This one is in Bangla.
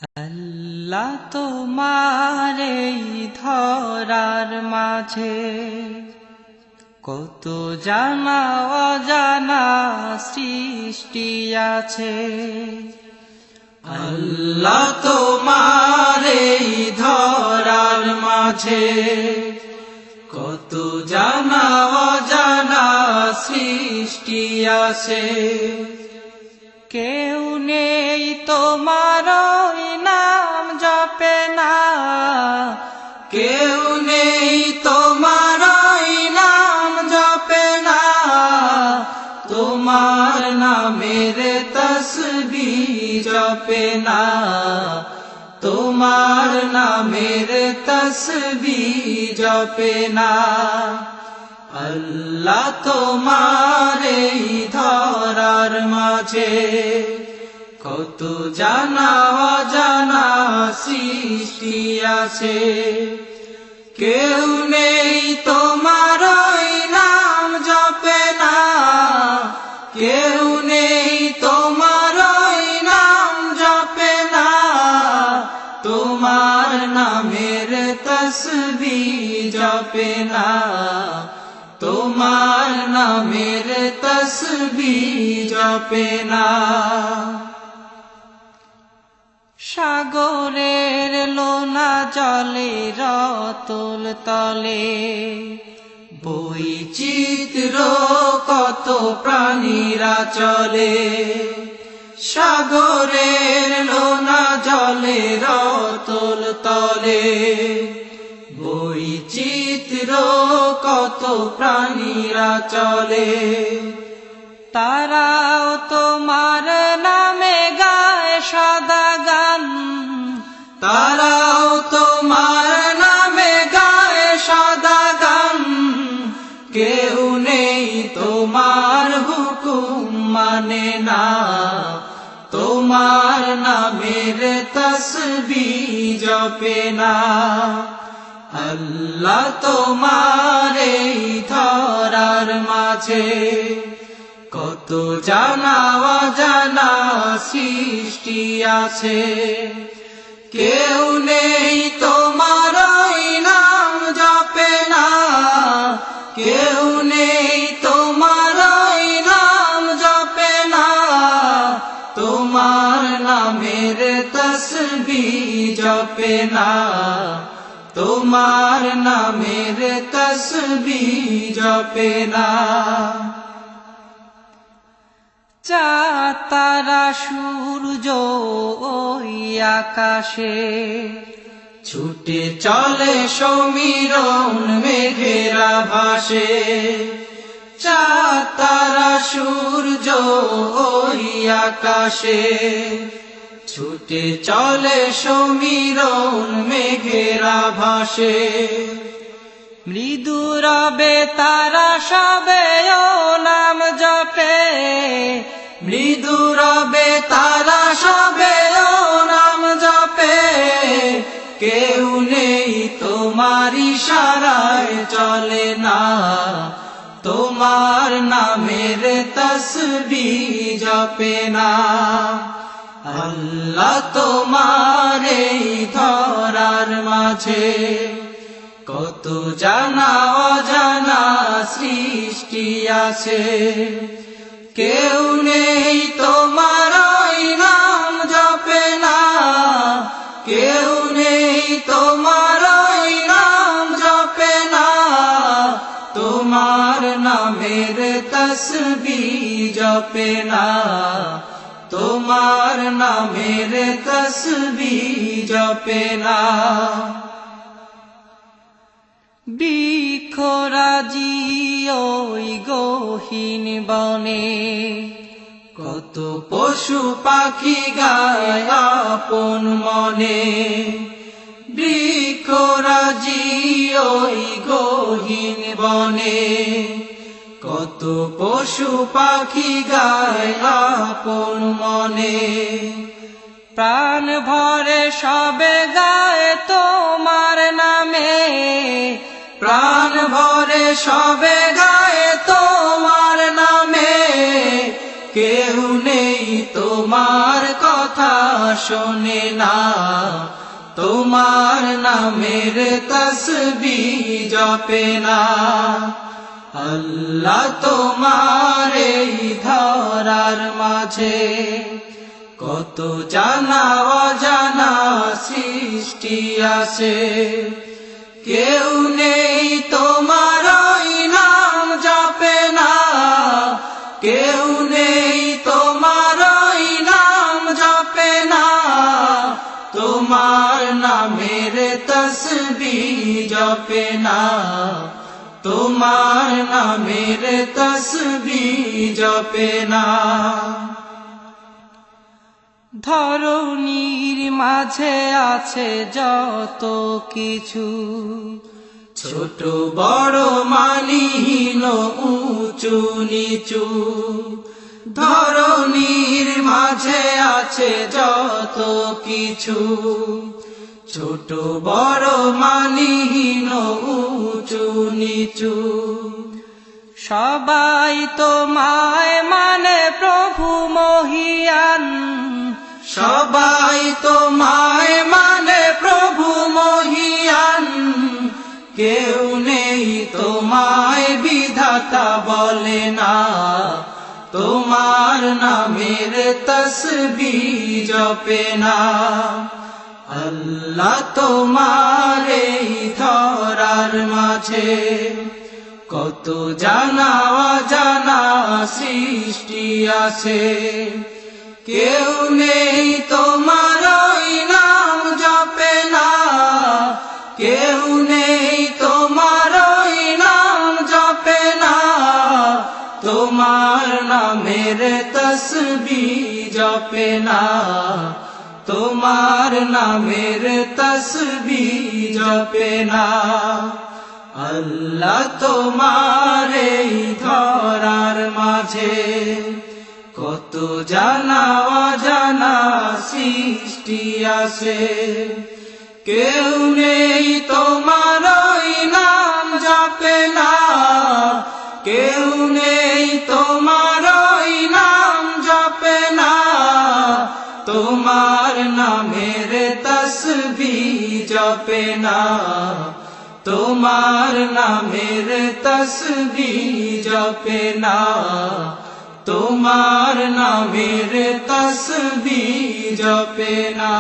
আল্লাহ তোমার এই ধরার মাঝে কত জানা অজানা সৃষ্টি আছে। আল্লাহ তোমার এই ধরার মাঝে কত জানা অজানা সৃষ্টি আছে। কেউ নেই তোমার নাম জপে না, কেউ নেই তোমার নাম জপে না, তোমার নামের তসবিহ জপে না, তোমার নামের তসবিহ জপে না। আল্লাহ তোমার এই ধরার মাঝে কত জানা অজানা সৃষ্টি আছে। কেউ নেই তোমার নাম জপে না, কেউ নেই তোমার নাম জপে না, তোমার নামের তসবিহ জপে না, তোমার নামের তসবিহ জপে না। সাগরের লোনা জলে রতল তলে বৈচিত্র কত প্রাণীরা চলে। সাগরের লোনা জলে রতল তলে বৈচিত্র কত প্রাণীরা চলে। তারাও তোমার নামে গায় সদা গান, তারাও তোমার নামে গায় সদা গান। কেউ নেই তোমার হুকুম মানে না, তোমার নামের তসবিহ জপে না। আল্লাহ তোমার এই ধরার মাঝে কত জানা অজানা সৃষ্টি আছে। কেউ নেই তোমার নাম জপে না, কেউ নেই তোমার নাম জপে না, তোমার নামের তসবিহ জপে না, তোমার নামের তসবিহ জপে না। চাঁদ তারা সূর্য ওই আকাশে ছুটে চলে সমীরণ মেঘেরা ভাসে। চাঁদ তারা সূর্য ওই আকাশে ছুটে চলে সমীরণ মেঘেরা ভাসে। মৃদু রবে তারা সবে ও নাম জপে, মৃদু রবে তারা সবে ও নাম জপে। কেউ নেই তোমার ইশারায় চলে না, তোমার নামের তসবিহ জপে না। আল্লাহ তোমার এই ধরার মাঝে কত জানা অজানা সৃষ্টি আছে। কেউ নেই তোমার নাম জপে না, কেউ নেই তোমার নাম জপে না, তোমার নামের তসবিহ জপে না, তোমার নামের তসবিহ জপে না। বৃক্ষরাজি ওই গহীন বনে কত পশু পাখি গায় আপন মনে। বৃক্ষরাজি ওই গহীন বনে কত পশু পাখি গায় আপন মনে। প্রাণ ভরে সবে গায় তোমার নামে, প্রাণ ভরে সবে গায় তোমার নামে। কেউ নেই তোমার কথা শোনে না, তোমার নামের তসবিহ জপে না। আল্লাহ তোমার এই ধরার মাঝে কত জানা অজানা সৃষ্টি আছে, কেউ নেই তোমার ওই নাম জপে না, কেউ নেই তোমার ওই নাম জপে না, তোমার নামের তসবিহ জপে না, তোমার নামের তসবিহ জপে না। ধরণীর মাঝে আছে যত কিছু, ছোট বড় মানহীন উঁচু নিচু, ধরণীর মাঝে আছে যত কিছু, ছোট বড় মানহীন উঁচু নিচু। সবাই তোমায় মানে প্রভু মহিয়ান, সবাই তোমায় মানে প্রভু মহিয়ান, কেউ নেই তোমায় বিধাতা বলে না, তোমার নামের তসবিহ জপে না। আল্লাহ তোমার এই ধরার মাঝে কত জানা অজানা সৃষ্টি আছে, কেউ নেই তোমার ওই নাম জপে না, কেউ নেই তোমার ওই নাম জপে না, তোমার নামের তসবিহ জপে না, তোমার নামের তসবিহ জপে না। আল্লাহ তোমার এই ধরার মাঝে কত জানা অজানা সৃষ্টি আছে, কেউ নেই তোমার ওই নাম জপে না, কেউ নেই তোমার ওই নাম জপে না, তোমার নামের তসবিহ জপে না, তোমার নামের তসবিহ জপে না, তোমার নামের তসবিহ জপে না।